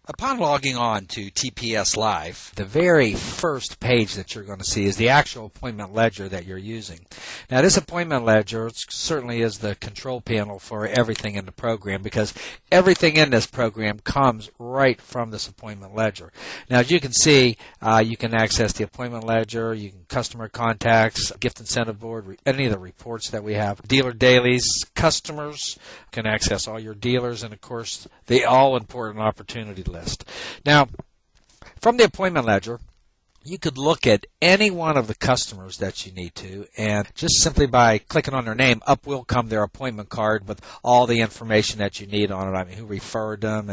Upon logging on to TPS Live, the very first page that you're going to see is the actual appointment ledger that you're using. Now, this appointment ledger certainly is the control panel for everything in the program because everything in this program comes right from this appointment ledger. Now, as you can see, you can access the appointment ledger, you can customer contacts, gift incentive board, any of the reports that we have, dealer dailies, customers, you can access all your dealers, and of course, the all-important opportunity list. Now, from the appointment ledger, you could look at any one of the customers that you need to, and just simply by clicking on their name, up will come their appointment card with all the information that you need on it. I mean, who referred them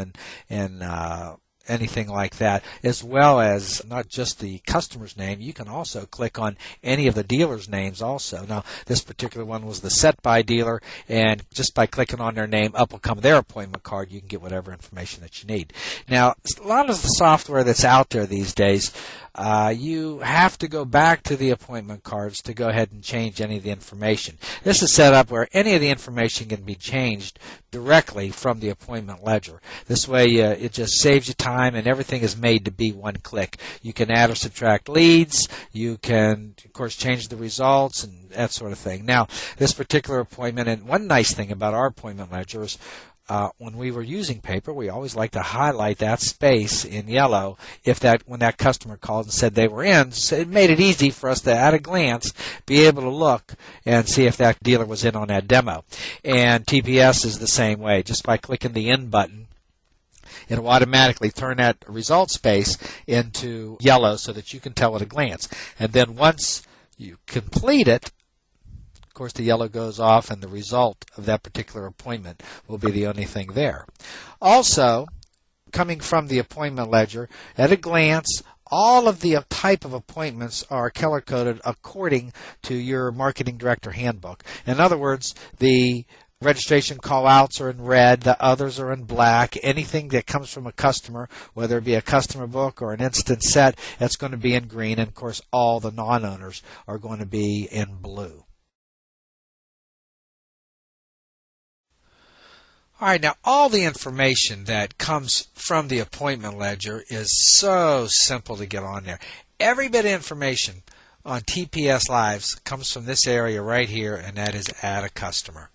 and anything like that, as well as not just the customer's name. You can also click on any of the dealers' names also. Now, this particular one was the set by dealer, and just by clicking on their name, up will come their appointment card. You can get whatever information that you need. Now, a lot of the software that's out there these days, you have to go back to the appointment cards to go ahead and change any of the information. This is set up where any of the information can be changed directly from the appointment ledger. This way it just saves you time, and everything is made to be one click. You can add or subtract leads. You can, of course, change the results and that sort of thing. Now, this particular appointment, and one nice thing about our appointment ledger is when we were using paper, we always like to highlight that space in yellow when that customer called and said they were in. So it made it easy for us to, at a glance, be able to look and see if that dealer was in on that demo. And TPS is the same way. Just by clicking the in button, it'll automatically turn that result space into yellow so that you can tell at a glance. And then once you complete it, of course, the yellow goes off, and the result of that particular appointment will be the only thing there. Also, coming from the appointment ledger, at a glance, all of the type of appointments are color-coded according to your marketing director handbook. In other words, the registration call-outs are in red, the others are in black. Anything that comes from a customer, whether it be a customer book or an instant set, that's going to be in green, and of course all the non-owners are going to be in blue. All right, now all the information that comes from the appointment ledger is so simple to get on there. Every bit of information on TPS Lives comes from this area right here, and that is add a customer.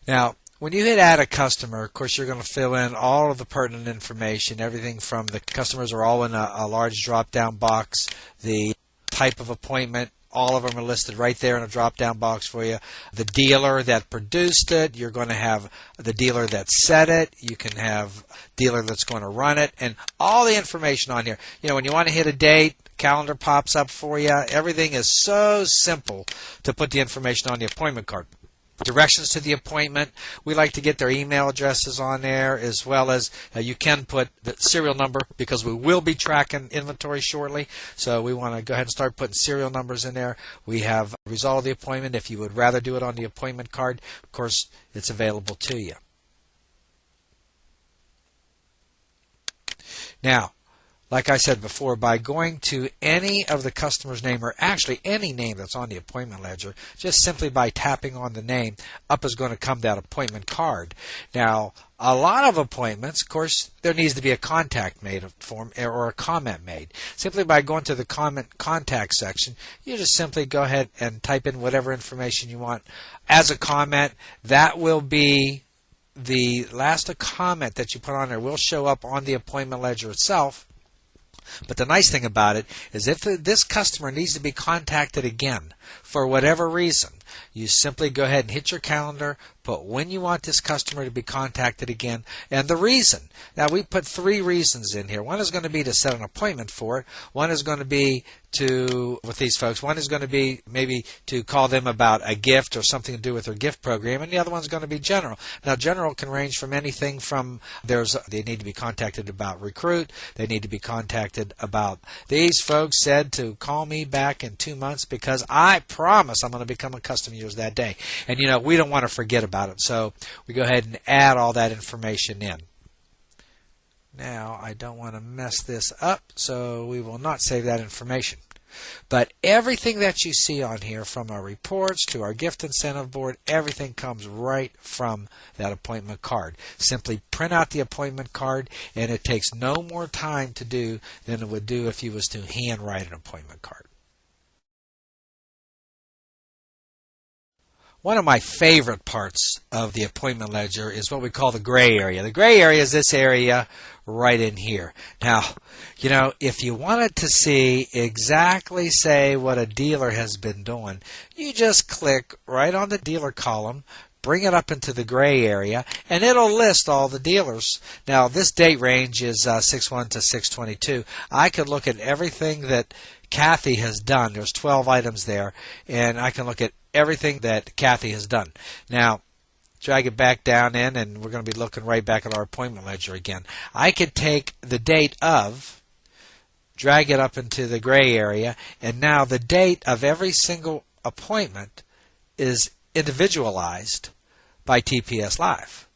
Now, when you hit add a customer, of course, you're going to fill in all of the pertinent information. Everything from the customers are all in a large drop-down box. The type of appointment, all of them are listed right there in a drop-down box for you. The dealer that produced it, you're going to have the dealer that set it. You can have dealer that's going to run it, and all the information on here. You know, when you want to hit a date, calendar pops up for you. Everything is so simple to put the information on the appointment card. Directions to the appointment. We like to get their email addresses on there, as well as you can put the serial number, because we will be tracking inventory shortly. So we want to go ahead and start putting serial numbers in there. We have a result of the appointment. If you would rather do it on the appointment card, of course, it's available to you. Now, like I said before, by going to any of the customer's name, or actually any name that's on the appointment ledger, just simply by tapping on the name, up is going to come that appointment card. Now, a lot of appointments, of course, there needs to be a contact made or a comment made. Simply by going to the contact section, you just simply go ahead and type in whatever information you want as a comment. That will be the last comment that you put on there will show up on the appointment ledger itself. But the nice thing about it is if this customer needs to be contacted again for whatever reason, you simply go ahead and hit your calendar, put when you want this customer to be contacted again, and the reason. Now, we put 3 reasons in here. One is going to be to set an appointment for it. One is going to be with these folks. One is going to be maybe to call them about a gift or something to do with their gift program, and the other one's going to be general. Now, general can range from anything from they need to be contacted about recruit. They need to be contacted about these folks said to call me back in 2 months because I promise I'm going to become a customer of yours that day. And, we don't want to forget about it, so we go ahead and add all that information in. Now, I don't want to mess this up, so we will not save that information. But everything that you see on here, from our reports to our gift incentive board, everything comes right from that appointment card. Simply print out the appointment card, and it takes no more time to do than it would do if you was to handwrite an appointment card. One of my favorite parts of the appointment ledger is what we call the gray area. The gray area is this area right in here. Now, if you wanted to see exactly, say, what a dealer has been doing, you just click right on the dealer column, bring it up into the gray area, and it'll list all the dealers. Now, this date range is 6/1 to 6/22. I could look at everything that Kathy has done. There's 12 items there, and I can look at everything that Kathy has done. Now, drag it back down in, and we're going to be looking right back at our appointment ledger again. I could take the date of, drag it up into the gray area, and now the date of every single appointment is individualized by TPS Live.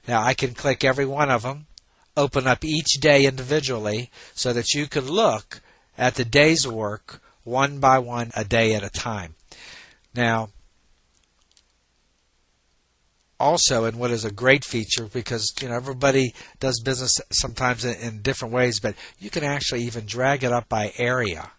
Now, I can click every one of them, open up each day individually so that you can look at the day's work one by one, a day at a time. Now, also, and what is a great feature, because everybody does business sometimes in different ways, but you can actually even drag it up by area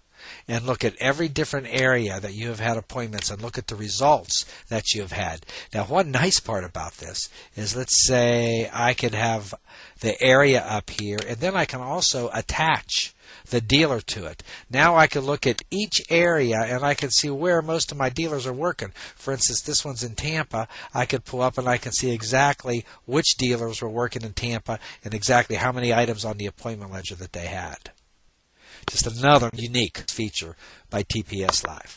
and look at every different area that you have had appointments and look at the results that you have had. Now, one nice part about this is, let's say I could have the area up here, and then I can also attach the dealer to it. Now I can look at each area and I can see where most of my dealers are working. For instance, this one's in Tampa. I could pull up and I can see exactly which dealers were working in Tampa and exactly how many items on the appointment ledger that they had. Just another unique feature by TPS Live.